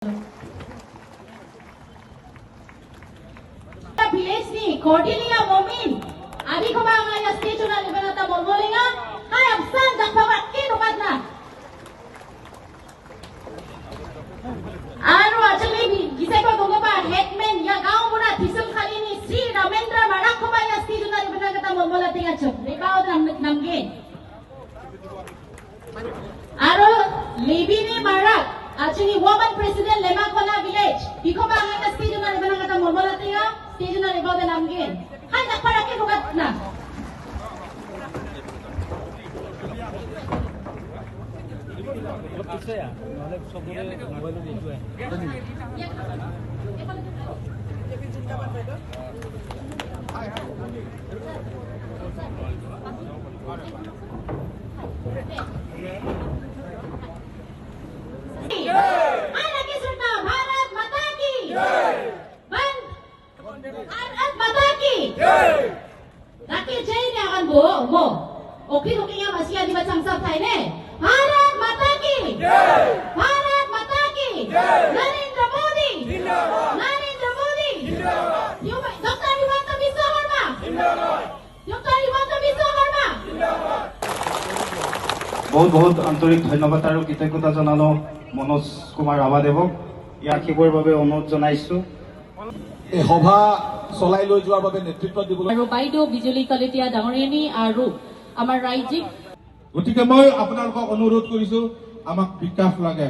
Village ni Cordelia Momin Adi ko ba ang ayas station na libanata Molmolinga Hay absan dakpawat kinukat na Ano actually gisay ko kung ba headman ya gaon mo na tisum kali ni Sri Ramendra Marak ko ba ayas station na libanata Molmolati nga chok Libaw namgin Aro Libini Marak actually woman president Lemakola village iko ba ang ayas station na libanata Molmolati nga station na libaw namgin Hay dakpara kinukat na Anak Isra Bharat Mata Ki Band Bharat Mata Ki Rakil jai ni akan mo Oki yang masih di macam sabtai ne Bharat Mata Ki Bharat Mata Ki Narendra Modi Narendra Modi Dr. Himanta Biswa Sarma Dr. Himanta Biswa Sarma बहुत बहुत आंतरिक धन्यवाद और कृतज्ञता जानालो मनोज कुमार राभादेवक ইয়াৰ শিবৰ বাবে অনুৰোধ জনাইছো এই সভা চলাই লৈ যোৱাৰ বাবে নেতৃত্ব দিবলৈ আৰু বাইদেউ বিজুলী কলেতিয়া ডাঙৰীয়ানী আৰু আমাৰ ৰাজ্যিক গতিকে মই আপোনালোকক অনুৰোধ কৰিছো আমাক বিকাশ লাগে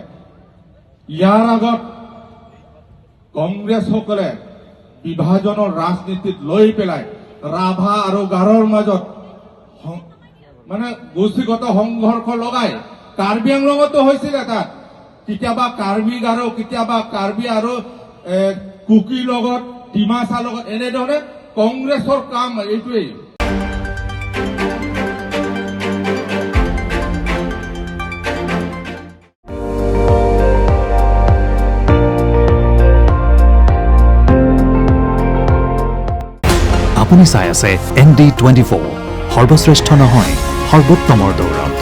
ইয়াৰ আগত কংগ্ৰেছসকলে বিভাজনৰ ৰাজনীতিত লৈ পেলাই ৰাভা আৰু গাৰোৰ মাজত মানে গোষ্ঠীগত সংঘৰ্ষ লগাই কাৰ্বি আংলঙতো হৈছিল এটা কেতিয়াবা কাৰ্বি গাৰো কেতিয়াবা কাৰ্বি আৰু কুকি লগত ডিমাচা লগত এনেধৰণে কংগ্ৰেছৰ কাম এইটোৱেই আপুনি চাই আছে ND24 সৰ্বশ্ৰেষ্ঠ নহয় সৰ্বোত্তমৰ দৌৰত